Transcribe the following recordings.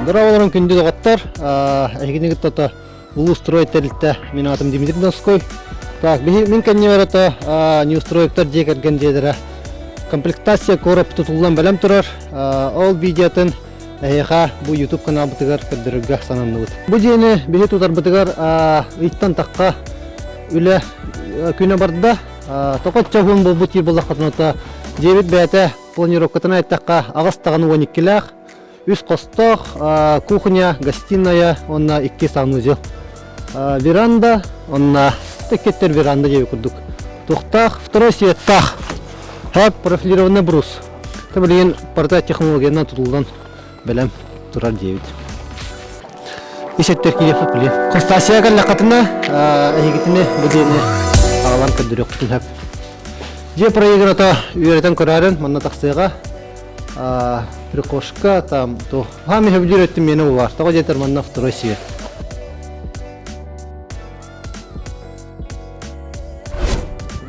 Здраволорон күнді доғаттар. Әйгінігіт тота Улустрой тәрілтті. Мен атым Дмитрий Донской. Так, мен кәнне барата Ньюстройктар декерген дедірі. Комплектация корып тұтылған бәлем тұрар. Ол видеотын әйеға бұл YouTube канал бұтығар көддірігі санамды бұд. Бұл дейіні бейі тұтар бұтығар ұйттан таққа үлі күні барды. Тоқат жағуын бұл бұтыр бұл лаққатын Дебет бәйті планировкатына әттаққа ағыстағаны 12-ләқ. Үс қостық, кухня, гостиная, онна 2 санузел. Веранда, онна текеттер веранда жебе күрдік. Тұқтақ, второй светтақ. Хәп профилированный брус. Білген порта технологиядан тұтылдан білем тұрар жебет. Ешеттер келепіп біле. Қостасия кәлі әйгетіне бұдені ағалан көддірек құтын хәп. Же проиграта үйретен көрәрін, манна тақсыға. Прикошка там, то хами хабдюрет меня у вас. Того где-то манна второй свет.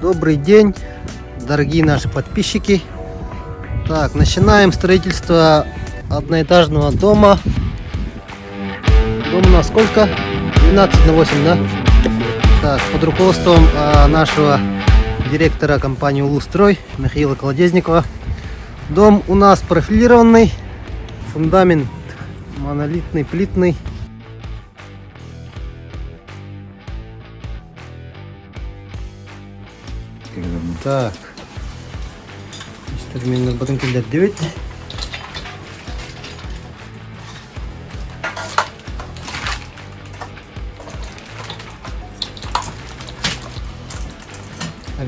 Добрый день, дорогие наши подписчики. Так, начинаем строительство одноэтажного дома. Дом у нас сколько? 12/8, да? Так, под руководством нашего директора компании Улустрой Михаила Колодезникова. Дом у нас профилированный, фундамент монолитный, плитный. Так, терминал батон келдер 9.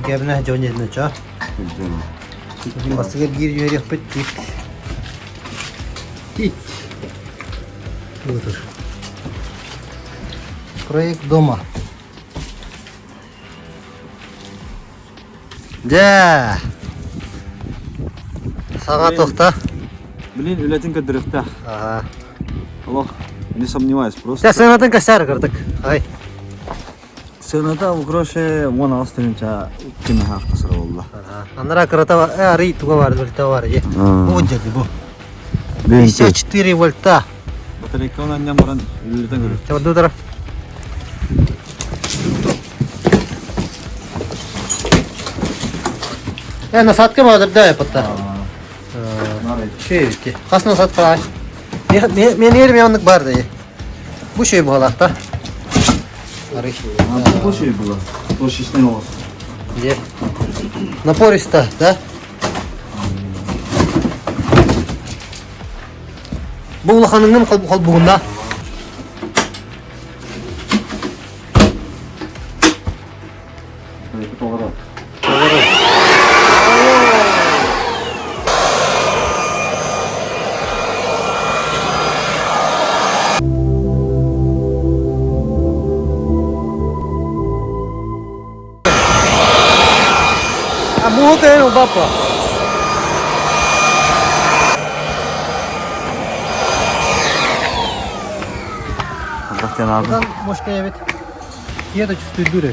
Гәбнә җонедне ча. Басыгыр гир жөрек беттик. Тит. Проект дома. Да. Сага тохта. Блин, улетин кадырыкта. Ага. Аллах, не сомневаюсь просто. Да, сенатын касар кырдык. Ай. Сената украше мона останется кино хасра wallah. Анара крата ари туга бар вольта бар же. Вот же бу. 54 вольта. Батарейка он нямран улетин кадырык. Чего дудара? Насадка мадыр да япта. Шейки. Кас насадка. Мен ерим яндык бар да. Бу шей балакта. Bu şey bu. Bu şişten olsun. Где? Напористо, да? Бұл лаханыңның қалбуғында. Bu kayak no bapa. Zaten abi. Buradan boşta evet. Ya da çüstü dure.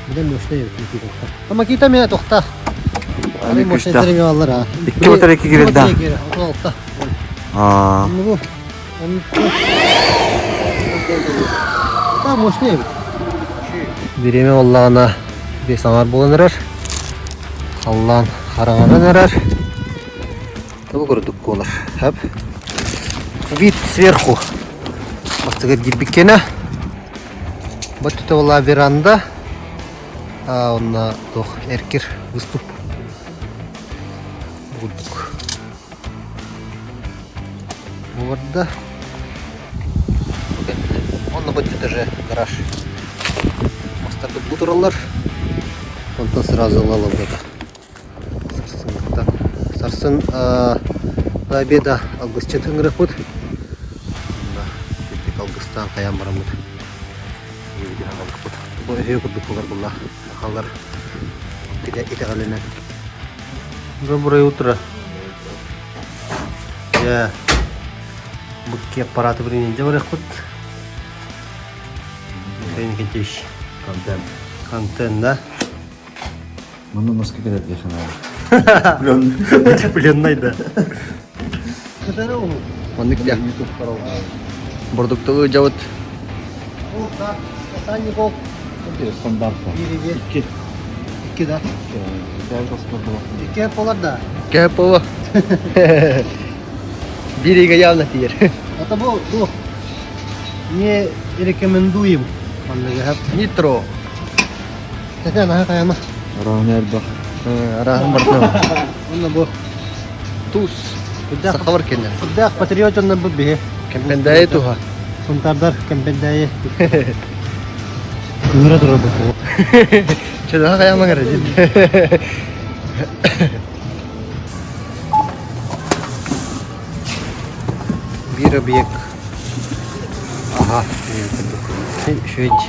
Buradan boşta evet. Ama kita mene tohta. Abi boşta terim yallar ha. 2 batarya girildi. Aa. Bu. Tam boşta evet. Bireme Allah'ına bir sanar bulunur. Allah'ın harağına nerer. Tabi gördük olur. Hep. Вид сверху. Мастыгар гирбиккене. Вот это была веранда. А он на тох эркер выступ. Будук. Вот да. Он на вот этаже гараж. Мастырды бутыралар. Он то сразу лало burada. Сарсын до обеда алгысчы тыңырық бұд. Сөйтік алгыстан қаян барам бұд. Бұл өйе күрдік бұлар бұлла. Ақалар итеғаленен. Доброе утро. Я бұдке аппараты бірінен жабарық бұд. Қайын кентеш. Контент, да? Bunu nasıl kadar yaşanıyor? Пленный, да. Это Мандык я. YouTube карау. Продуктовый жабыт. Ол да, санник ол. Это стандартно. Бириге. İki da. Değerli dostlar. Ике болар да. Кепова. Бириге явно тиер. Это бұл не рекомендуем. Мандыгы хап. Нитро. Тәтән аға қаяма. Рахмет бак. Арахын бартына. Онна бұл. Туз. Сахавар кенде. Суддақ патриот онна бұл бе. Кемпендайы туха. Сунтардар кемпендайы. Күңірі тұры бұл. Чөдіға қаяма ғыры. Bir объект. Ага. Шведь.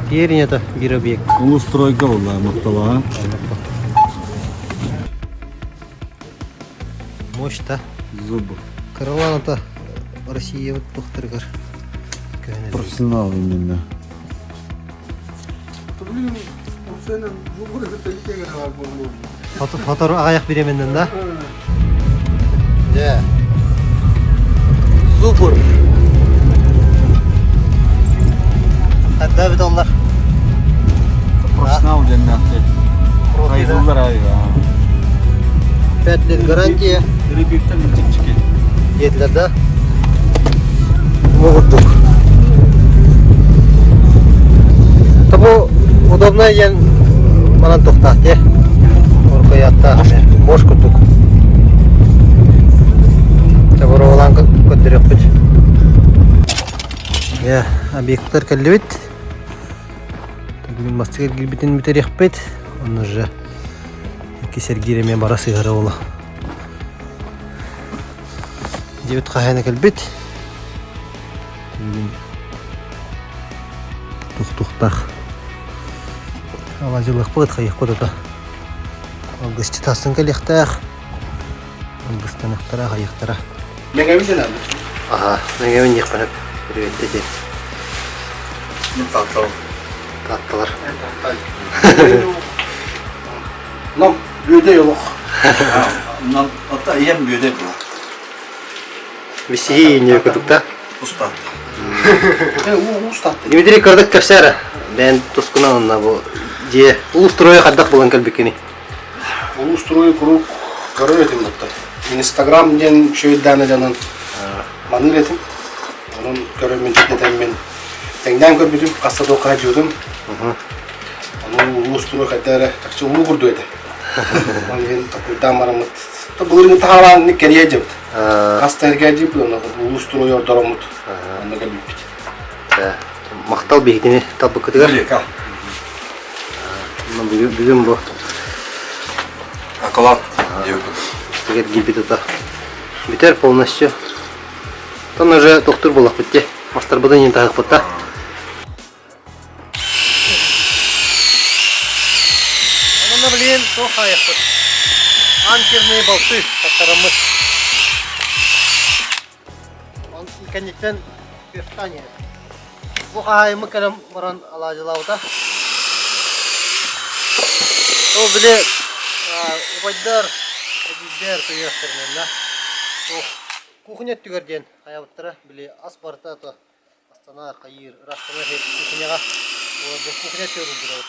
Yerine de bir объект. Улустройка была мактала. Мощь да. Зубы. Караван это Россия вот тухтыргар. Профессионал именно. Fotoğraf ayak biremenden da. Ya. Zubur. Hatta bir onlar. Профессионал cennet. Kaydılar abi ya. 5 лет гарантия. Ребятам птички. Yediler de. Могутtuk. Tabu удобно yen манан тоқтақ те. Орқой атта бош күттік. Табыр оғылан көттірек бүт. Я, объекттар кәлі бет. Бүгін мастығыр келбетін бітерек бет. Оны жа кесер керемен бара сыйғыры олы. Дебет қағайны кәлбет. Бүгін тұқтақ. Ала жылық бұғыт қайық қодыда. Алғышчы тасын кәлектәқ. Алғыстанақтара қайықтара. Мегавиден abi. Ага, мегавин екпініп. Біреветті де. Таттылар. Нам büyüde yoluk. Hatta yem büyüdü bu. Весеге не күдік та. Usta. Usta. Дмитрий кырдык кәпсәрі. Бән тұскынан онна бұл. Де, ұл стройы қаддақ болған кәлбекені. Ол устрою круг көрөр этим докта. Инстаграм ден шөйдәне жанын. Маныр этим. Onun görümün cidden ben tengden gördüm kasada okuyordum. Onun ustura kadar takçı ulu kurdu edi. Onun ben takıldan maramut. Tabuğun tahalan ne keriye cevt. Hasta geldi bu onu ustura yordaramut. Onu da bir. Мақтал бейдені табы күтігер. Бүгін бұл. Акалат. Үстігер гибет ұта. Бітер полностью. Там уже доктор болақ бітте. Мастар бұдан ең тағық бұтта. Оны білген сол қайық бұт. Анкерный балты тақтарамыз. Он икәнеттен пертания. Бұл қайымы кәрім бұрын алажылауыда. Сол біле ұпайдар, әдейдер көйіқтерінен да. Кухня түгерден қаяуыттыра біле ас барта то Астана, Қайыр, Растана хеп кухняға оларды кухня түрілдір ауыр.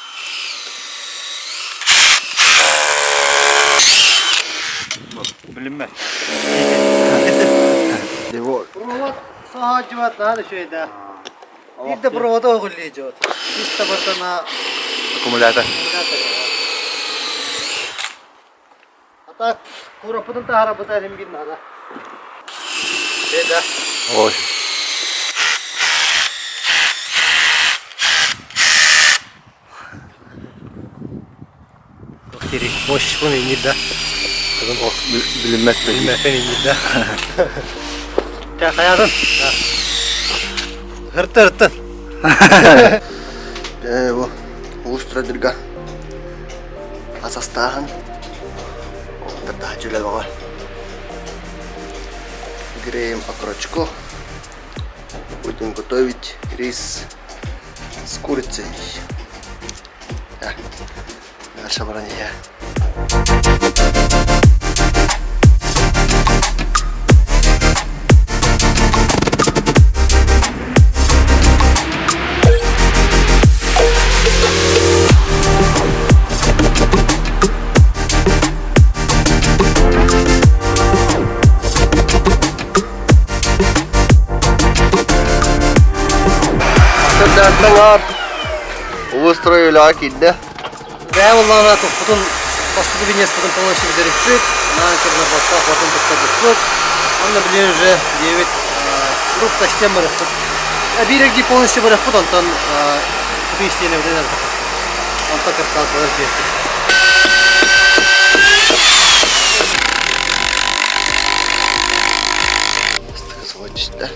Bilinmez. Провод саға жыват нағады шөйді. Бірді провода оғылы жыват. Чисто бартана Аккумулятор. Ата құрапыдың тағара бұта әлемген нағада. Шөйді. Ой. Көктері бош бұны енеді. Bilinmez. Bilməkən enеді. Тәк аяғын. Hırtın. Bu Uluströydürga Қазақстан. Бір daha жүлел баға. Греем окорочку. Будем готовить рис с курицей. Дальше баранья. Söndertler. Ulusturuyla kidde. Ve vallahi toputun bastığı bir nes bakın falan şey deriptik. Nankırına bakta hortum tuttuk. Onda bilince evet grup taşıyan bıraktık. Bir ergi polisi bıraktık ondan bir isteyene ödener. Ondan kırkal kadar geçti. Işte.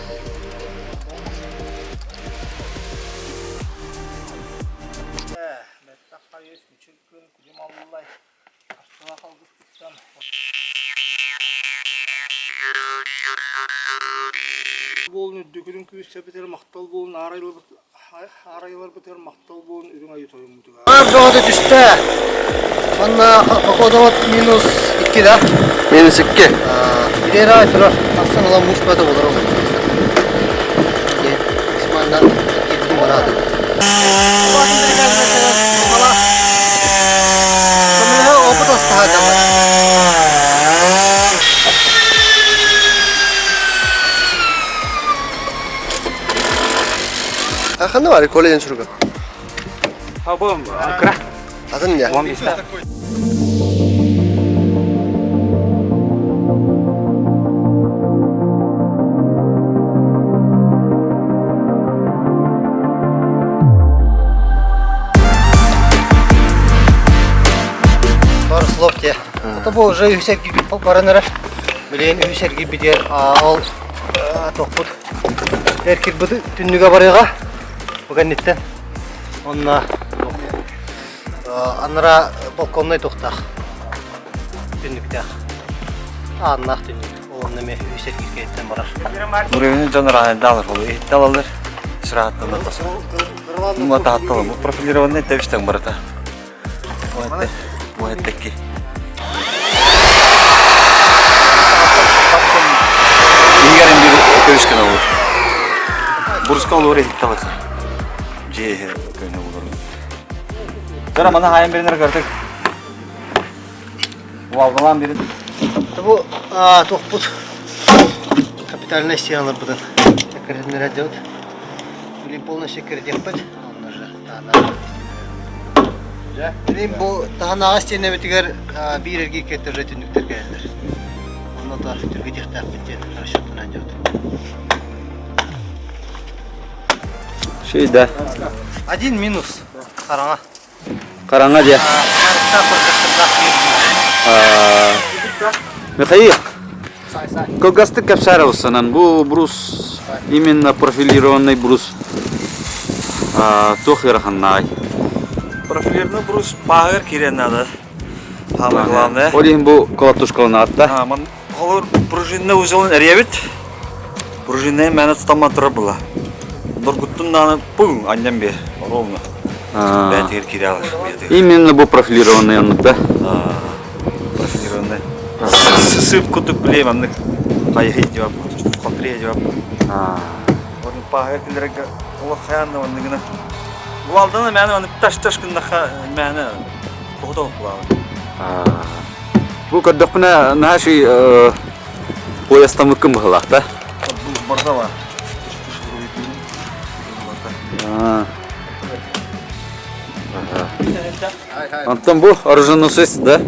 Bolun dökülün küs sepeter maktal bolun araylar biter maktal bolun ürün ayı toyum mutu. Doğru düştü. Onunla kokodot minus 2 da. Minus 2. Bir ay durar. Aslında olan musbata olur o. İsmail'den gittim bana adı. Sonra o bu da sahada. Akanda var kolejin sürgü. Ha bu kıra. Adın ne? 15 ta. Var slop diye. Bu уже yüksek gibi paranlara. Bileğin yüksek gibi diye al toput. Erkek bu tünlüge barıga. Bugün nitten. Onunla anlara balkonda tokta. Tünlükte. Anlak tünlük. Onun neme yüksek girketten barar. Уровень донора далар болу. Далалар сырааттан атасы. Мата атталы. Бу профилированный тевиштен барата. Bu etteki. İlgaren bir tevişken olur. Burska olur ehittalak. Cehe köyüne olur. Zara mana hayın birine gördük. Bu algılan biri. Bu tokput. Капитальная стена будан. Шекерден радиот. Или полный шекер депет. Он уже Benim bu daha nağız stene bitiger bir ergi ketter retünlükler gelirler. Onda da Türkiye diktat bitten raşatın radiyot. Şeyde. 1 minus. Karanga. Karanga diye. Михаил, колгасты капсаровсанан, bu брус именно профилированный брус. Тохираханнай. Profilirni brus bağır kirenadi. Hamı glавное. Олин bu колотушкалны атта. Мен холор пружинны өзелен ревит. Пружинны мәне тутама тұра була. Доргуттун наны пың аннан бе ровно. Бәтер киралар. Именно bu профилированный анныкта. Профилированный. Сып кутуп билем аннык. Кайы жавап, конкрет жавап. Onun bağır kilerге улы хаянны анныгына. Bu aldığında mənim onu taş gündə mənə qoxdaq bular. Bu kadakna nashi poyasta mıkkın bıhılaqda. Bu burada var. Антон bu оруженосец, да?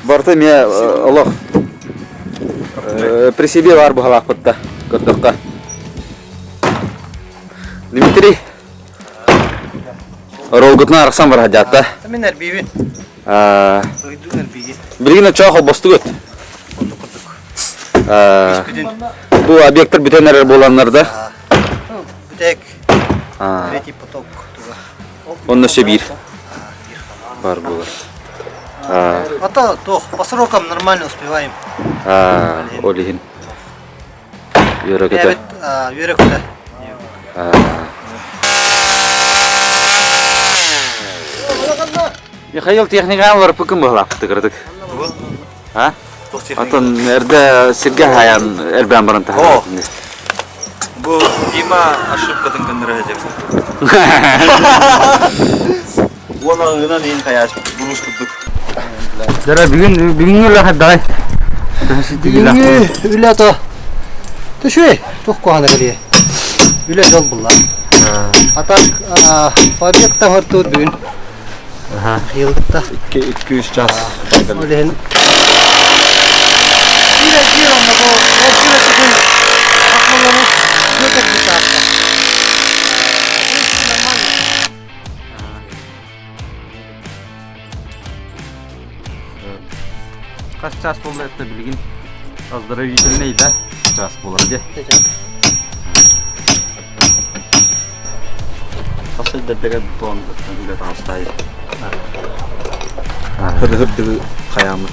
Барты мне Allah при себе var bıhılaq bıtta kadakka. Дмитрий, Ролгутна арсан бар хажаатта. Мен эрбивин. Ройдун эрбиги. Билгине чоохо бостуг өт. Бу объекттер бүтенер болганнарда. Бүтек. Третий поток туга. Онда шебир. Бар булар. А то по срокам нормально успеваем. Олихин. Йөрөкөтө. Йөрөкөтө. Михаил техникалар пыкын быхлап тыгырдык. Ha? Атын эрде Сергей Хаян эрбен барын тахар. Bu Dima ошибкадан гынры деп. Ona gına neyin kayaş bulmuş kuttuk. Зара бүгүн эле хаддай. Üle to. Tuşuy. Çok kuhana geliyor. Üle yol bulla. Atak fabrikten hırtı düğün. Yıldıkta. 200 jas. Öyle. Bir anda bu komşuna çıkın. Akmalını götür bir tarafta. Kaç jas boldu etdi bilgin. Azdara yüzün neydi? Jas bolardı. Asıl dedege ton öyle hastayı. Hırdı kıyamet.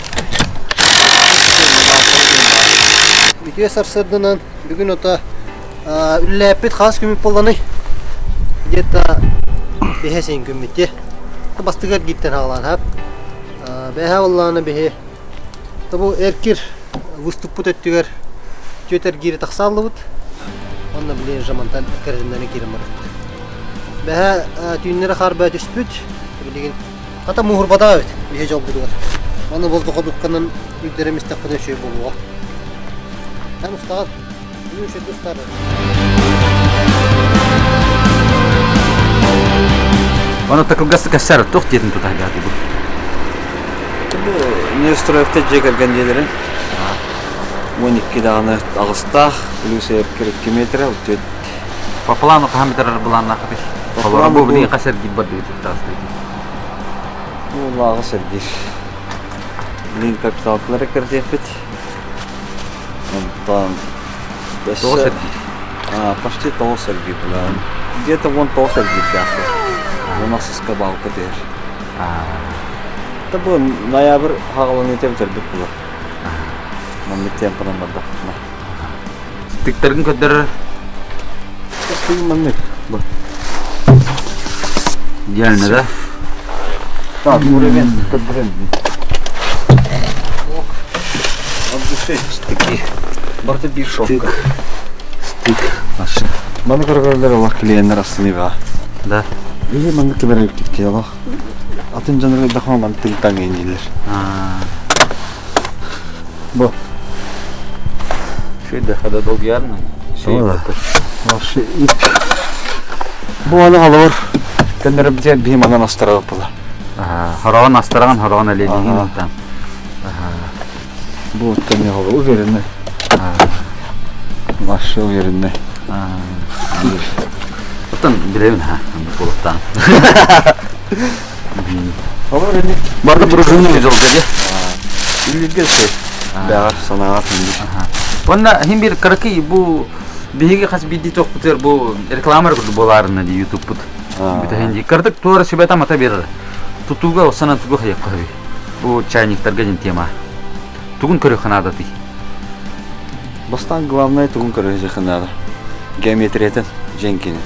Video sarsırdığından bugün ota ülle hepit khas kümük bollanay. Geta behesin kümütte. Bastıgar gitten hağlan hep. Behe vallana behe. Tabu erkir vustuput ettiler. Göter giri taksallıbıt. Onunla bilen zamandan kırımdan girim var. Behe tüynleri harba düşpüt. Bilgin hatta muhur bada evet. Behe jol duruyor. Onu bozdu kodukkanın üdderimiz takıdan şey boluğa. Hem ustalar, bugün şey ustalar. Onu takılgası kaçar tok diyelim tutar geldi bu. Bu ne stroyfte cekergen diyelim. 12 dağını Ağustos, plus 2 metre ötüyor. Paplano kahamidar bulan nakış. Kalau bu bini kaçar gibi badu itu tas dedi. Vallahi sergir. Link kapitalları kerja fit. Ondan Todo sergi. Почти того Сергей была. Где-то вон того Сергей пятый. У нас искабал катер. Это был ноябрь, хагалан етем тербит было. Нам меттем панамада. Tiktergin köder Пошли манник. gelene de. Так, уровень кадрен. От души. Stiki. Барты bir шопка. Стик. Bana görevler Allah kliyenler aslında var. Da. İyi bana kibar ettik ya Allah. Atın canları daha man tiltan gençler. Bu. Şöyle hada dog yarın. Valla. Başı ip. Bu anı alır. Kendileri bir bir manan astara yapıla. Haravan astaran haravan alediğin tam. Bu tane hava üzerinde. Başı üzerinde. Betul bilemin ha buluttan. Hava öyle. Barda buruşun güzel oldu ya. İlginç şey. Değer sanat hindi. Onda hem bir karaki bu bihige khas bidi tok puter bu reklamer kudu bolarna di YouTube put. Bita hindi kartak tuar sibeta mata bir tutuga osana tugu hayak kavi. Bu çayniklarga jintema. Tugun körü xanada ti. Бастан главное тугун көрөжө ханада. Геометриятын женкини.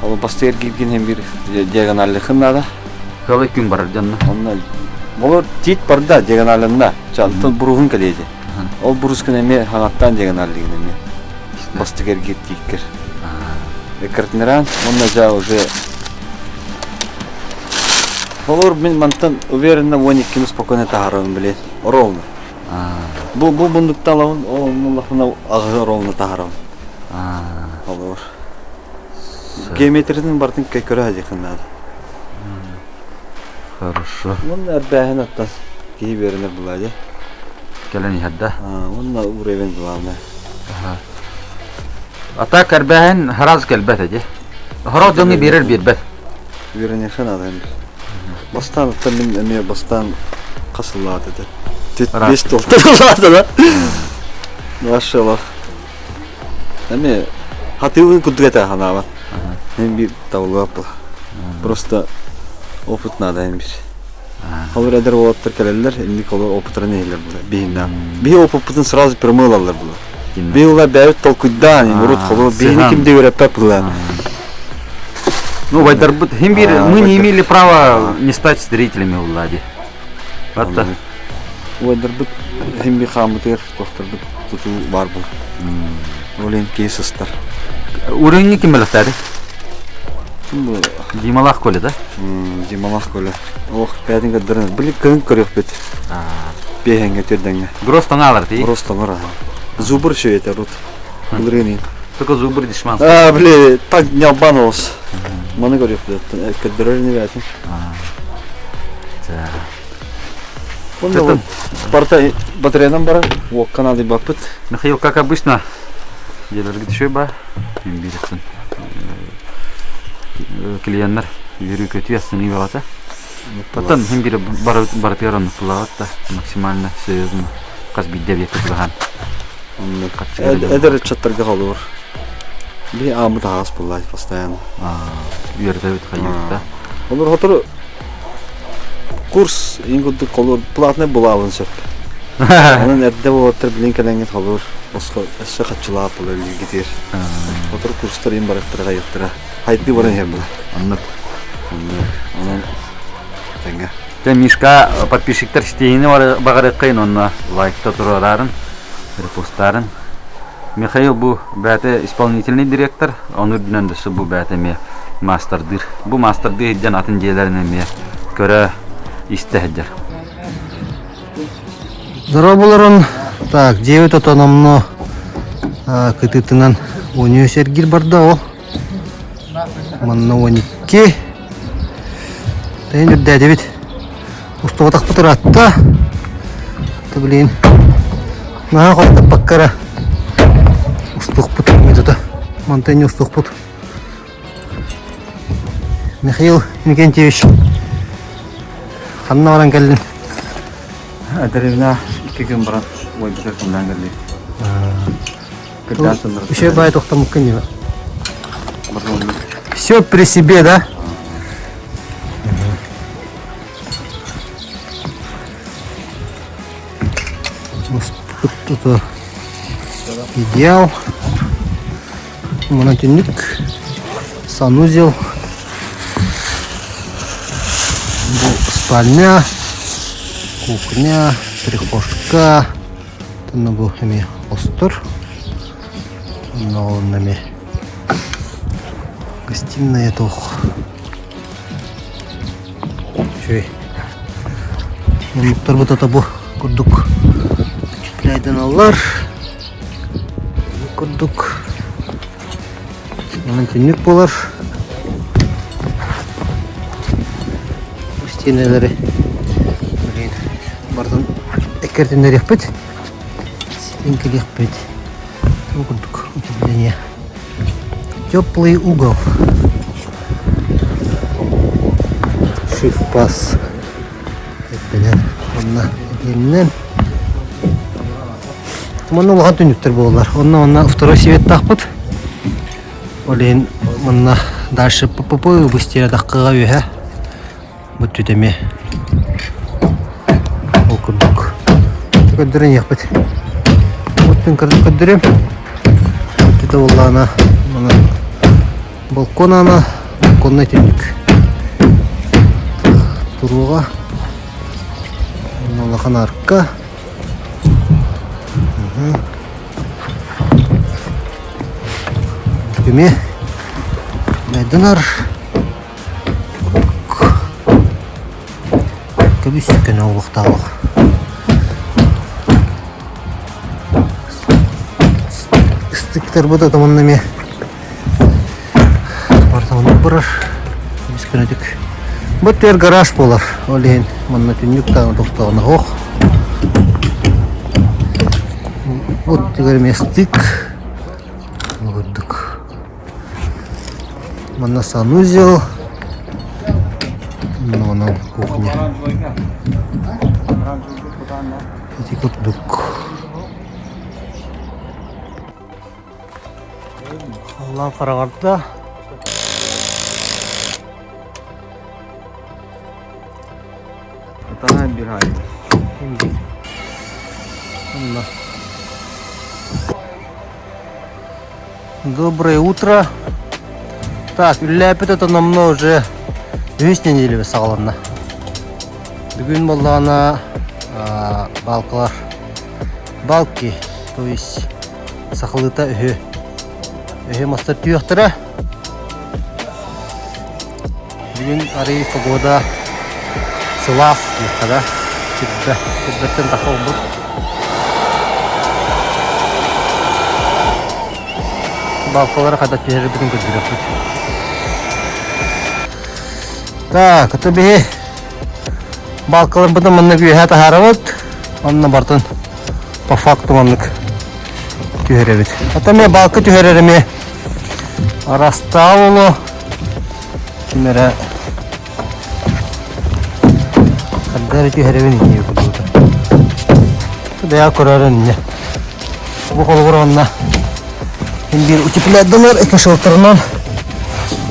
Ал бастер гибген hem bir diagonalli ханада. Kalay gün barar canna. Onlar болор тит барда диагоналында. Чалтын бурухун келеди. Ол бурускун эме ханаттан диагоналлигин эме. Бастыгер гиттиккер. Экертнеран, онна жа уже болор мен мантан уверенно вониккин спокойно таарым билет. Ровно. Bu bundukta alavun, onun lafına ağır ровно таарым. Болор. Геометрияның бартын көйкөрө хажыкынады. Хорошо. Мунда бәһен аттан кии беренер булады. Keleni hadda. Мунда уровень главное. Ata karbahan haraz kelbet aje. Haraz dönge birer birbet. Беренер ханада эми. Бастан аттан мен эме бастан касылады да. Тет беш толтырылады да. Машаллах. Эме хатыгын кудгата ханава. Hem bir tavlu yapıl. Просто опыт надо hem bir. Olur eder o otlar kaleler, ellik olur опытра neyler bu. Bihinden. Bir опытын сразу промылалар bu. Bir ular bəyut толкуйдан, урут холу бihini kimde öğretip bulan. Ну, вайдар бут hem bir мы не имели права не стать зрителями у Влади. Hatta Вайдар бут hem bir xamıtır, doktor but tutu var bu. Olen кейсістер. уровень kim bilaktari? Bu Дималах коли да? Дималах коле. Ох, пәдин кадырын. Билip кын көрөк бит. Бехенге төрдәңге. Грос тоналар ти. Просто мара. Зубр şey yeter rut. Bulreni. Только зубры дешман. Бля, так не обманулся. Маны говорю, кадберы не вятим. Это- Парта батареям бара, вот канады бапыт. Михаил, как обычно, делали еще ба, имбирцин. Клиенттер yürü kötü yatsın iyi olata. Потом имбирь бартерон плата максимально серьезно. Каз бидде бекте кылган. Эдер чаттарга калыр. Би амы тагас буллай постоянно. Үйерде өт хайырда. Олар хотор курс ингуд колор платный булавын сөп. Анын эрде болотор блинкаленге калыр. Боско эссе качылап булар гитер. Хотор курстар ин барактырга йыктыра. Хайты баран хем була. Анны. Анан тенге. Те Мишка подписчиктер стейни багары кыйын онна лайкта тураларын, репосттарын. Михаил бу бәте исполнительный директор, онур дүнөндөсү бу бәте ме мастердыр. Бу мастерды ден атын жээлерин ме көрө истеhdер. Здорово, Буларон. Так, 9 автономно кытытынан университет барда о. Манна 12. Тен үрдә дебит. Устуга так бутыратта. Блин. На хотта паккара. Устук пут метода. Монтень устук пут. Михаил Микентьевич. Ханна баран келдин. Адеревна 2 күн барат ой битер кылган келди. Еще бай тоқтамық кенева. Все при себе, да? Тут идеал. Монотонник. Санузел. Спальня. Кухня. Прихожка. Тут был остр. Нами гостиная тох. Чой. Муктар вот это бу курдук. Чипляйдан аллар. Курдук. Монтенник болар. Стенелери. Блин. Бардан экертендер яппет. Синкер яппет. Курдук. Утепление. Теплый угол. Шифпас. Мына улган түнүктөр болалар. Онна второй свет тахпыт. Олен мына дальше попой быстрее даккага үйе. Бут түтеме. Окурдук. Көдөрөн яппыт. Оттун көдөрөм. Это была она балкон, она балконный тюник. Туруга, лоханарка. Тюме, майданар. Кабисик на улухталах. Стиктер буде там нами. Бартамын бурар. Бискенедик. Бу тер гараж болар. Олен мына түнүктөн токтогону ок. Вот тегерме стик. Ногдук. Мына санузел. Мына кухня. Эти курдук. Аллах карагарда. Тана бир ай. Доброе утро. Так, ляпет это намно уже 200 недель сагаланна. Бүгүн боллана балкалар. Балки, то есть сахалыта үһү. Мастер түйөктөрө. Бүгүн ари погода сылас да. Тиббеттен тахол бут. балкалары кадап жері бүтін көздіріп. Так, это бе балкалар бұдан мұнны күйе тахарабыд. Онна бартын по факту мұннык түйеребіт. Это мен балкы түйереріме арастауылы кімері каддары түйеребін не күдуді. Кудая көрерін не. Бұл қолы бұранна бір утепляддылар әкі шылтырынан.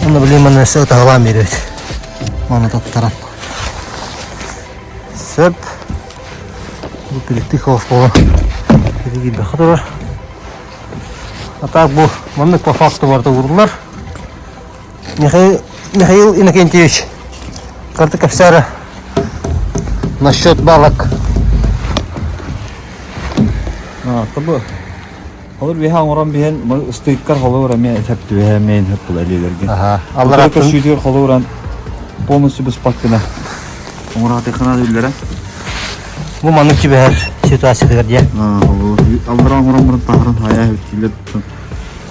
Оны білейм мұны өсі тағылан береді. Маны топтаран. Сөп. Бұл пелектік ауыз болу. Береге бәқі тұрар. А так бұл мұнық по факту барды ұрылар. Михаил Иннокентьевич, карты офицера насчет балок. Табы. Olur bir hangi bir istikrar olur ama hep de hemen hep bulaylarken. Aha. Allah Allah razı olsun. Olur polisi biz pakkına. Onlar da kanal değiller. Bu manık gibi her situasiyada diye. Allah rahmet tahran hayal ettiler.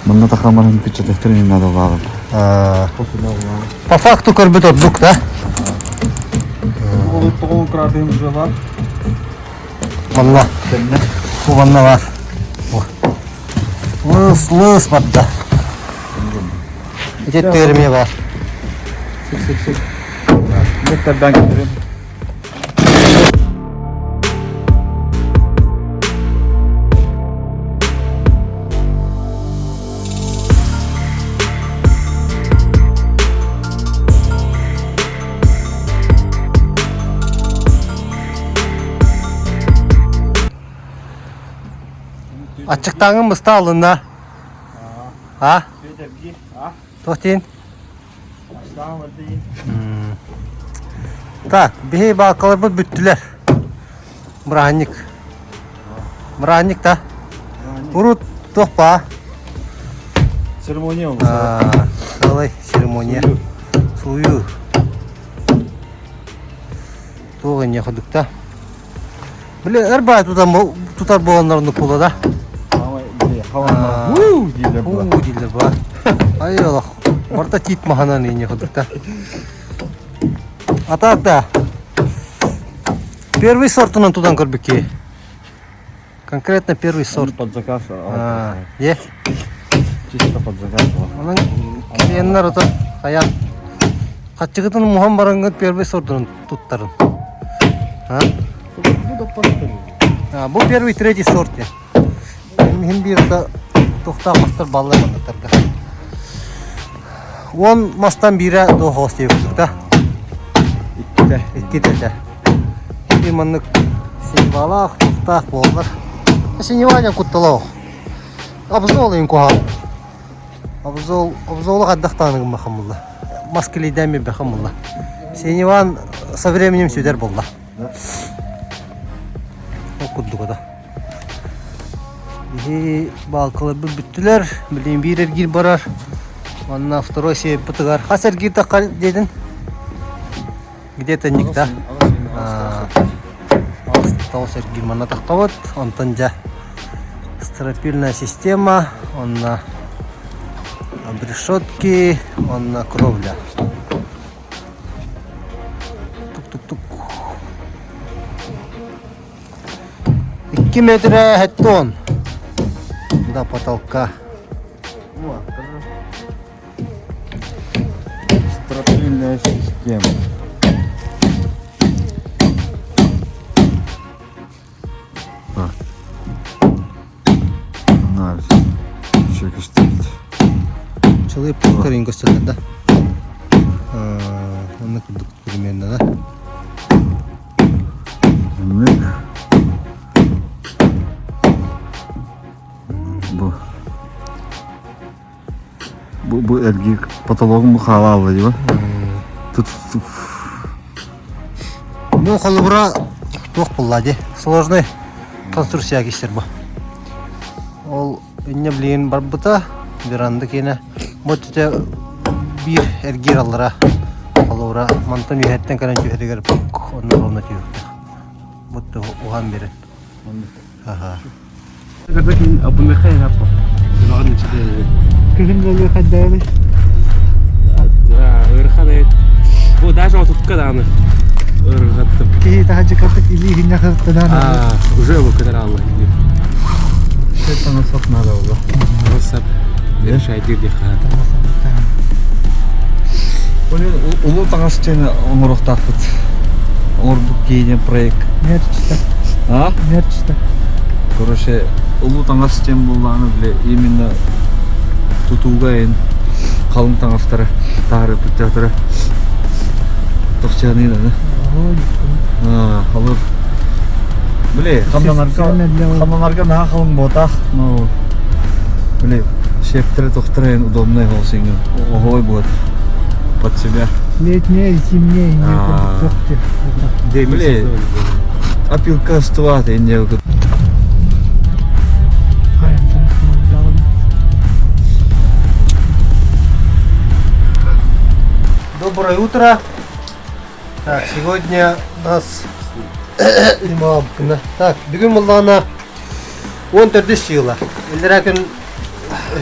Bunda takamaran küçüklerin ne de var. По факту көрбөт отдук да. Ол крадымыз var. Ванна. Bu vanna var. Lız batta. Jet termiye var. Sık. Ne ben getireyim. Açıktanın mısta alında? Ha? Tohtin? Так, бей балкалар бүттілер. Мұранник. Мұранник та. Урут тоқпа. Церемония Қалай церемония. Сую. Тоғын не құдық та. Біле, әрбай тұтар болғанларының пұлы да. Дейлер Дейлер ба. Ай Allah. Орта тит маханан не құдық та. А так да. Первый сортынан тудан көрбеке. Конкретно первый сорт. Под заказ. Е? Чисто под заказ. Оның келеннер отыр. Аян. Қатчығытын мұхан барыңғы первый сортынан туттарын. Бұл первый, третий сорт. Мен бір тоқта мастар баллар мандаттарда. 10 мастан бірі доға остей өкілдікті. Икки дәді. Bir manlık sinvalak, tutak bollar. Sinvalyan kuttalağı. Abzol en koha. Abzol qaddaqtanıgım baxamullah. Maskeliden mi baxamullah. Sinvan со временем süder bollar. Okuduk da. Balkalar büttüler. Bileyim bir ergir barar. Ondan второй себеп бутыгар. Хасер гирта dedin. Где-то никто. Толсер гимана тахтават, он танджа стропильная система, он на обрешетки, он на кровля. Тук-тук-тук. 2 метра хеттон до потолка. Стропильная система. Человек покорен гостят, да? Он примерно, да? Bu ergi patologun bu halalı değil mi? Тут Bu холбура тоқ буллади. Сложный конструкция кестер бу. Ол инне билген бар бута, биранды кене. Вот это bir ergir allara. Холбура мантан юхеттен каран жүхерегер пук онны ровно түйүк. Вот оған берен. Ага. Когда кин абунны хайрапа. Лагын чиде. Кыгын галıyor хаддайлы. Ырханает. Bu даже вот тут когда она ыргаттым. Кии тахаджы картык или хиня хырттыдан. Уже bu kadar Allah gidiyor. Sen sana sok надо было. WhatsApp. Решай дирди хат. Улуу таңас чейин оңуруктакпыт. Оңурбук кейден проект. Мерчта. А? Мерчта. Короче, улуу таңас чейин булланы биле именно тутууга ээн калың таңастары тары путчатары. Токчаны да. Алыр. Биле, хамданарга наха калың ботак. Ну, биле, шептері тоқтыры ең удобный болсын. Охой будет. Под себя. Летнее, зимнее, не Биле, опилка стуват ең не өкіт. Доброе утро. Так, сегодня нас имам. Так, бүгін мұллана 14 жылы. Елдерәкін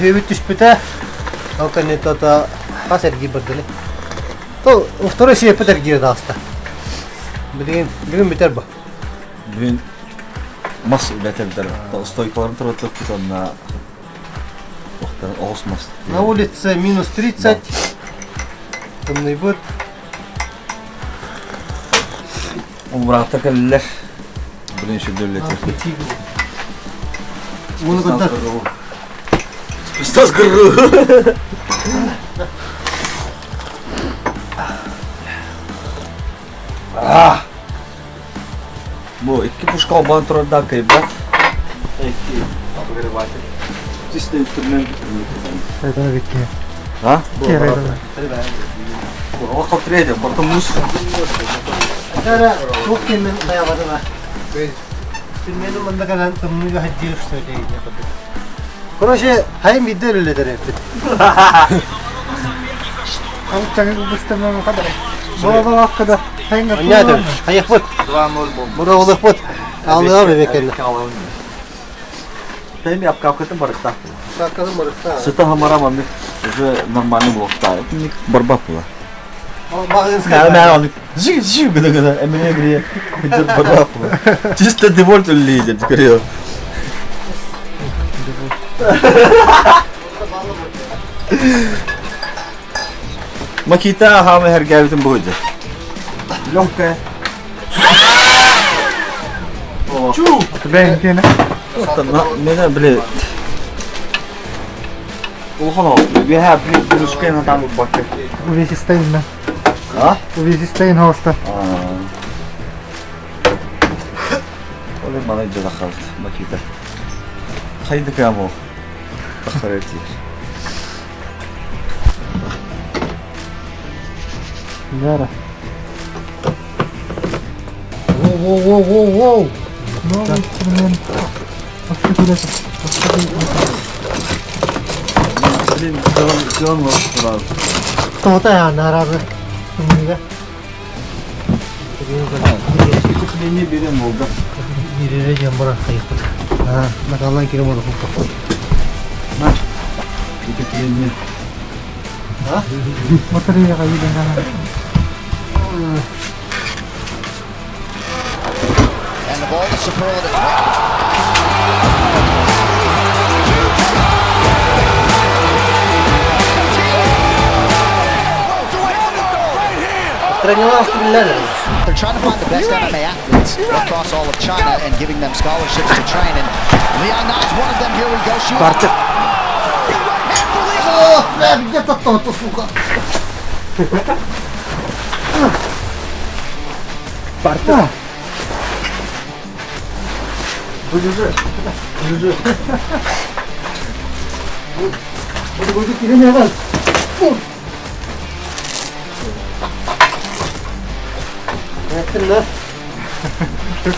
хүйбіт түспіті. Алкан етата қасерги бірділі. Ол второй сүйепі дәргері дағыста. Бүгін бітер ба? Бүгін мас бәтелдер. Стойкаларын тұрып тұр на оғыз мас. На улице минус 30. Тымный бұд. Умрақта кәлілер. Бірінші дөлетер. Мұны күнді. Стас гыргы. Бу, iki пушка обан тұрарда кайбат. Екі обогреватель. Чисто инструмент. Это ведь А? керайда. Ол қалтыреді, бартын мұз. Ачара, çok kendin dayamadığına. Bilmedim bunda kadar tımını hacıylık söyleyeyim. Короче, hayım video öyle der hep. Ama çakı kıstırmam kadar. Baba hakkında. Anladım. Hayık bud. 2-0 болды. Bura oluk bud. Aldığa bebek eline. Тайм я обкапкатым барықта. Bakalım barışta. Сыта хамара мамик уже нормальный блокта. Борьба была. Bakın Мен жи гыда эмне гре. Борьба была. Чисто девольт лидер, скорее. Макита хаме her geldim buydu. Лёгкая. Чу! Ben gene. Мен бле. Улхано. We have blue screen on the back. Увесистейн на. А? Увесистейн хоста. Оле мана жада халт Макита. Хайда камо. Тахарети. Гара. Воу. Новый инструмент. Блин, он вот сразу. Кто-то я наразы. Кімдегі? Впечатление берем болды. Еререген бұра қайықпын. Накалан керем оны құлпақ. Впечатление. Батареяға еден ғана. And of all the superlatives. Тренировал стреляли. They're trying to find the best MMA athletes across all of China and giving them scholarships to train. And Liang Na's one of them. Here we go. Партер. О, блядь, где-то то-то, сука. Партер. Держи. Буду перемевать.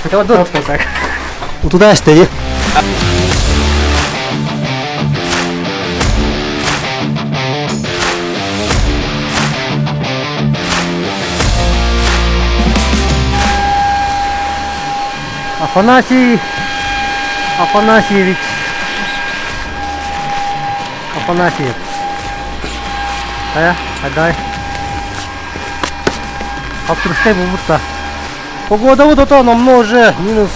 Это вот так. Вот туда стоит. Афанасьевич. Афанасьев. Адай. Автор болбут. Погода вот это намного уже минус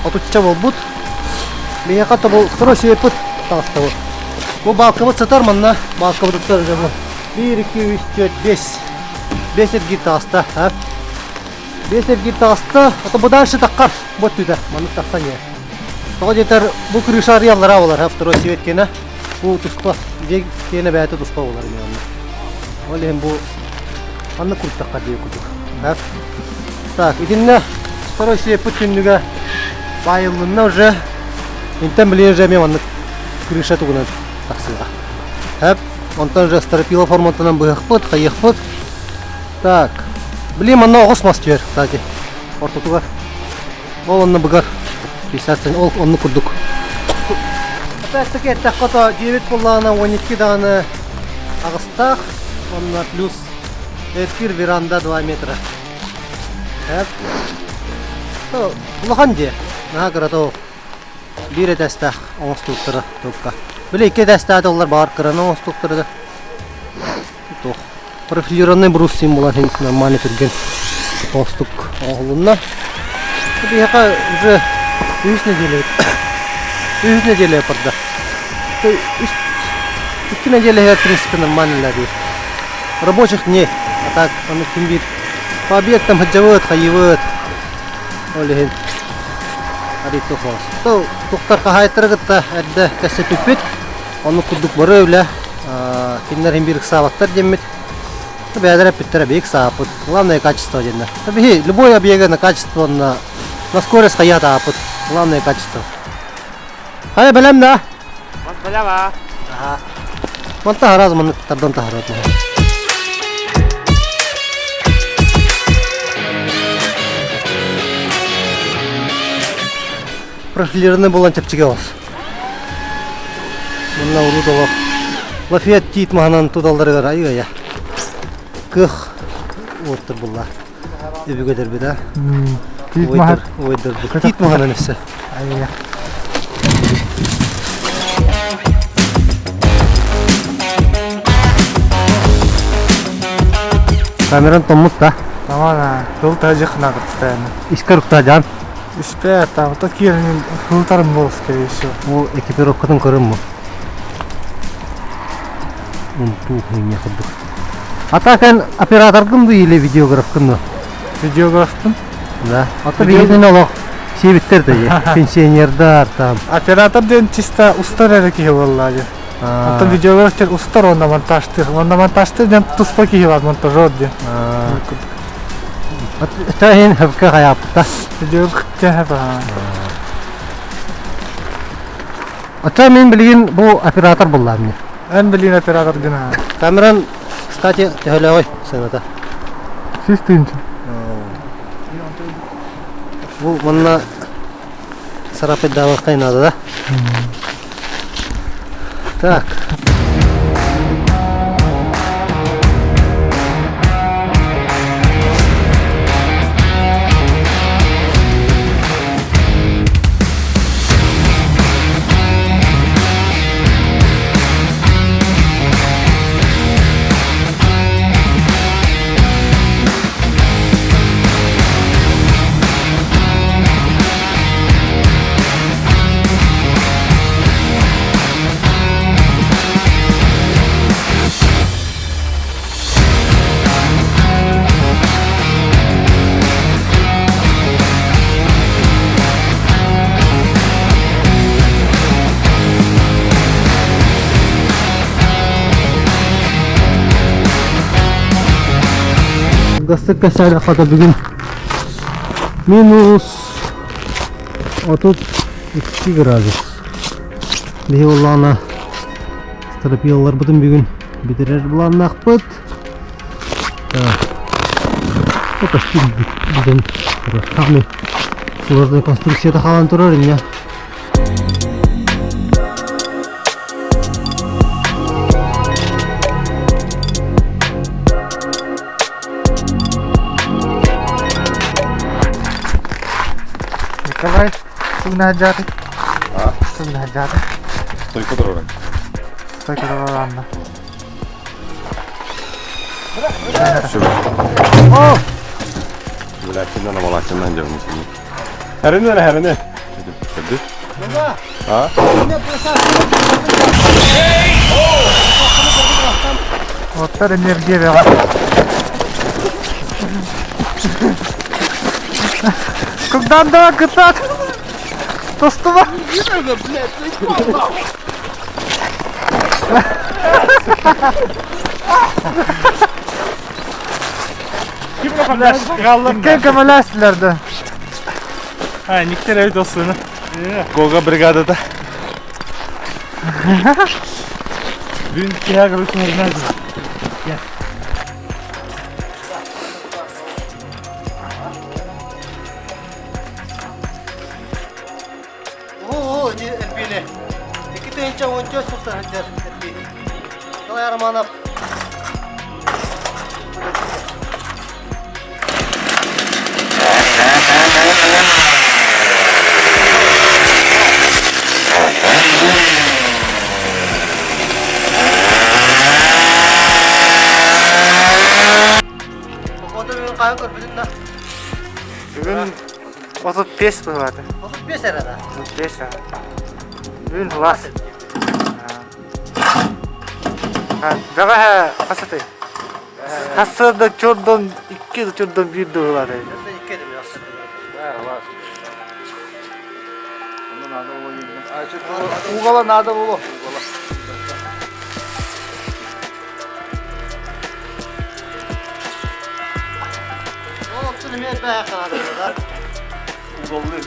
отут болбут. Меня как-то был второй путь тастого. Bu balkımı satarman na, balkımı tutar canım. 1, 2, 3, 4, 5. 5 et gitti hasta. 5 et gitti hasta. Ata bu dağışı takkar. Bu tüyde. Manı taksan ya. Toğa yeter bu kırışı arayallar avalar. Vторой севет kene. Bu tuskla. Kene bəyəti tuskla olar. Olayım bu. Anı kurt takkar diye kurduk. Так, идинне. Второй севет путь tünlüge. Bayıldığında уже. İnten bileyince мен anı крыша тугунан таксыга. Хәп, онтан же стропила форматынан быхпыт, хайыхпыт. Так. Блин, аны огыс мастер, кстати. Ортотугар. Ол онны быгар. 50 сен ол онны курдук. Опять-таки это кото 9 буллана 12 даны агыстак. Онна плюс эркир веранда 2 метра. Хәп. То, булганде. На градо bir dəstə 10 struktura tokka. Belə 2 dəstə də onlar бар qırana 10 struktura da. Тоқ. Профилированный брус символы хинс нормально түрген. Постук оғлынна. Bu yaqa уже 3 неделя. 3 неделя yapırdı. 2 неделя в принципе нормально değil. Рабочих дней. А так он кимбит. По объектам хаджавыт, хайывыт. Олеген. То туктар кахайтыргытта әдді кәсіп үппет. Оны күрдік бары өлі. Кинлерін бірік сабақтар демет. Бәдір әппеттері бейік сапыт. Главное качество дендер. Любой объект на качество, на скорость хаята апыт. Главное качество. Хай білем да? Білем а? Мон тағараз, мон тардан тағарад. Профилированный болан тепчиге бас. Мына уруда бак. Лафият тит маханан тудалдырыгар айга я. Кых отыр булла. Эбигедер бида. Тит махар. Ойдыр. Тит маханан эсе. Айга. Камеран томмут да. Тамана, жол тажықна қыртыстайны. Ишкарукта жан. Іспе, там, то керінің қылтарым болыс керек еще. Ол экипировкадан көрім мұ? Не қылдық. Ата кен оператордың бұ или видеографтың бұ? Видеографтың? Да. Ата бейден олық себеттер де, пенсионердар там. Оператор ден чисто устар әрекеге боллады. Ата видеографтер устар онда монтажты. Онда монтажты ден тұспа кейі монтажор ден. Та хен хәбкә хаяпта. Видеографтер хәбә. Ата мен білген бұл оператор болла мне. Ән білген оператор гына. Камеран, кстати, тәһәлә ой, сената. Сіз түйінші. Бұл мұнна сарапет давақтай надо, да? Так. Гастык кәсәлі қада бүгін минус 32 градус. Бей олағына стропиялар бұдың бүгін бедерер бұлағына ақпыт. Это штиль бүгін қағымен сложный конструкцияда қалан тұрар не. Николай, сумна хаджаты. Сумна хаджаты. Только дорога. Стойка дорога. Lähtien aina valaitsen näin joudun sinne. Härine. Kyllä. Oottar enerjiä vielä. Когда да, когда? Tosta vaan. Kenkä mä lästilerdi? Ha, никтер öyle dostluğunu. Goga brigadada. Bugün kıya kırıkını öğrendim. Oo, elbili. İki tane çavunca sultan hacer elbili. Kalay armanap. Kayan korbidin na. Bugün 35 болады. 35 herhalde. 35 ha. Bugün лас. Жага касаты. Касады чордон 2 чордон 1 болады. İki edim yaz. Угала надо было. Oğlum tülümiyet be yakaladı burada. Uğurlu.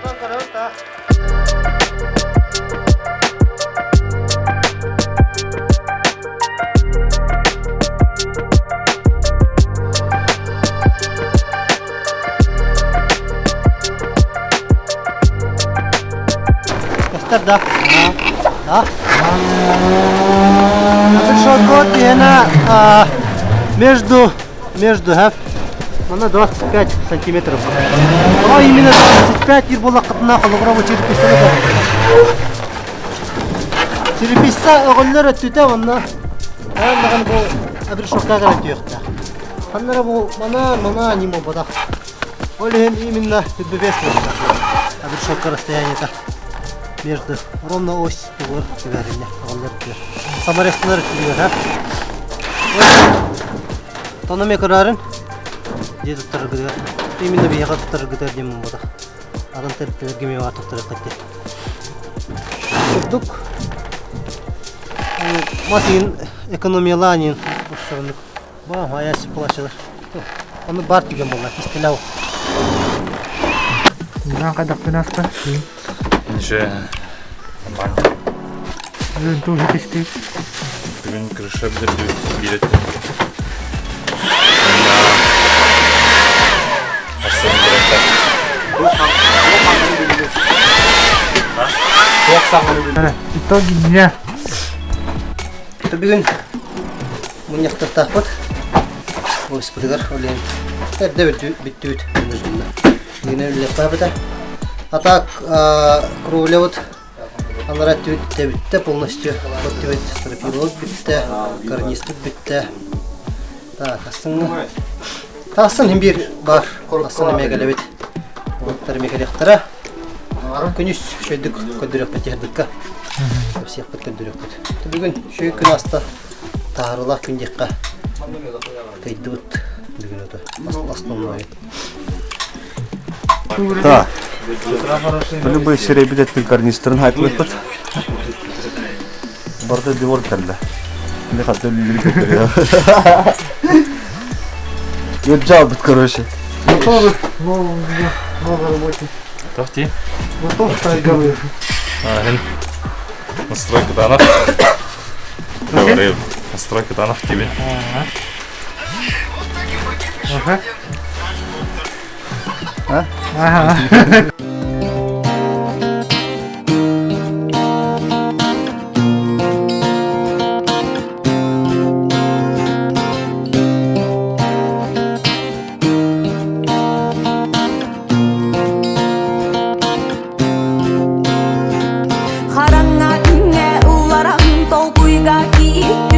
Buradan karayot da. Göster da. Да. Большой год и она между она 25 сантиметров. Но именно 25 ир была катна хологрова череписа. Череписа оголлар өттүтә ванна. Аңган бу абир шокка гана түйөктә. Ханнара бу мана нимо бада. Олен именно бебесный. Абир шокка расстояние между ровно ось тугор тигәренә оголлар түйөр. Самаресталар түйөр, ха. Тономе карарын деді тұрғыда. Именно бияға тұрғыда демін бұда. Адан тәріптелерге меу артық тұрық қайтты. Тұрдық. Масыйын экономияланин ұшырындық. Ба, аясы плашылар. Оны бар деген болар, истелау. Нан қадақ пенасты? Неше. Бүгін туғы тестейді. Бүгін кіріше білетті. Итоги дня. Это бүгін мұнияқтар тақпыд. Ось бұдығар олейін. Әрді бітті өт. Бүгін өлілеп бабыда. Атак кровлевод. Анара түйітті бітті полностью. Көттівет стропилот бітті. Карнистік бітті. Так, астыңы. Тағысын бір бар. Астыңы мегалевет. Олықтары мегалектара. Күніс шөйдік көдірек бәтеғдікка. Всех под көдірек бәт. Бүгін шөй күн аста тағырыла күндекқа. Тәйді бұд. Бүгін өті. Основной. Так. Любой серия билетный карнистрын хайплык бит. Барда девор кәлді. Не хаты лилик көтөрү. Ёджал бит, короче. Готовы? Много работы. Тохти. Готов торговый. Настройка данных. Говори, настройка данных тебе. Ага. А? Ага. Қараңа күнге ұларам тол бұйға киіп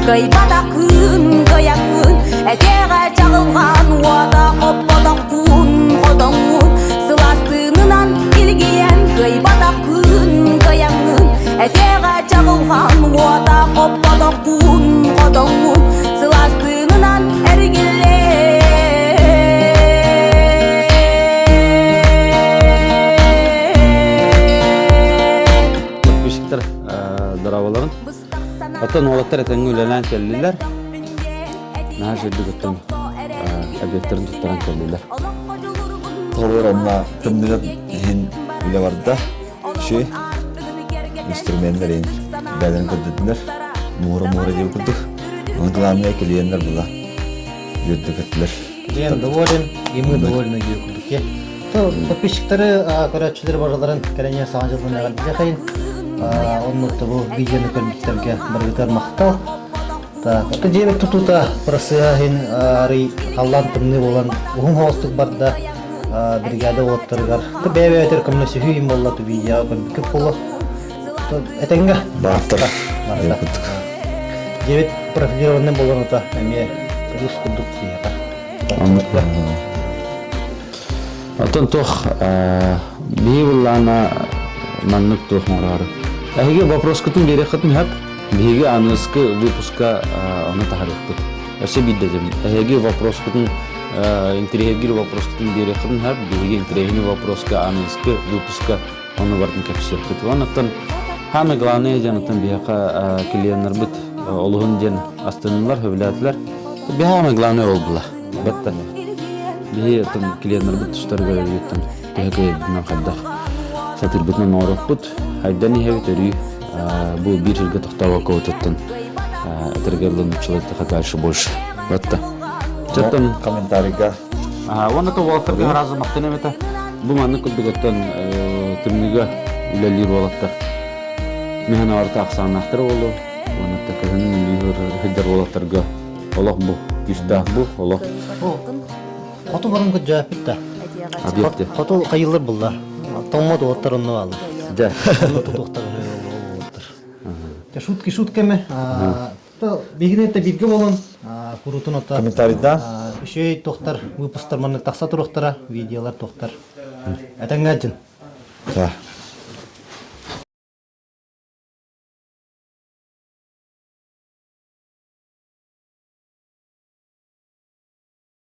Кыйбада күн кыягын, әтеға жағылған уада қоппада күн қодаңын. Сыластынынан келгейен кыйбада күн кыягын, әтеға жағылған уада қоппада күн қодаңын. Сыластынынан әргелер. Подписчиктер дарабаларын. Атын олаттар әтәңгі үләлән кәлілер. Наға жерді күттім әбеттерін тұттаран кәлілер. Толыр онна тымдығын хин үлі барды. Шүй инструментler ең бәлін күрдіділер. Муыра деп күрдік. Оның главный келейендер бұла. Жүрді күттілер. Я доволен, и мы довольны Юркутке. То подписчиктары, көрәтчілер бараларын кәрәне саған жылдың әғалды қайын. Оның бұл видеоны көрмектерге біргітер мақтал. Оты жебек тұтута просыяхин арый қаллан тымны болан ұғым хауыстық барды бригада оттырғар. Бәйбе өтер кімні сүйейін болаты видео көрмекіп болу. Әтәңгі? Бақтыр. Жебек профилированный болан ота әме үз күрдік дейіға. Атын тоқ бейбіллана маннық тоқ морары. Әйге вопрос күтін берек қытын хәп, бейге анысқы выпуска оны тахарықты. Әсе биддедім. Әйге вопрос күтін, интерегер вопрос күтін берек қытын хәп, бейге интерегер вопроска анысқы выпуска оны бардың кәпсер күті. Онықтан, хамы главный жәнеттен бейқа келейенлер бұд, олығын ден астанылар, хөвіләтілер. Бейхамы главный олдыла. Бәтті. Бейе тым келейенлер бұд тұштарға өйеттім. Бейқа едінен қаддақ. Сатыр бітінен орық бұд. Хайдан ехевет өрі бұл бір жылға тұқтауға көтіттін. Әтіргерлін ұчылықты қатайшы больше. Бәтті. Жаттан Комментарийға. Оны то уақытырға разы мақтан әметі. Бұл маңны күлді көттен түмнігі үләлер болаттар. Механа арты ақсағынақтыр олу. Оны та кәзінің үлер болаттарға. Олақ бұл. Күстақ бұл. Олақ. Қоту барын көт жауап бітті. Объекті. Қоту қайылыр бұлда. Толмады оттар онны алды. Да. Шуткеме. Бигинетте бирге болон. Курутун отта. Комментарийда. Үшөй тоқтар, выпустар маны тақса тұрықтара, видеолар тоқтар. Әтәңгәджін.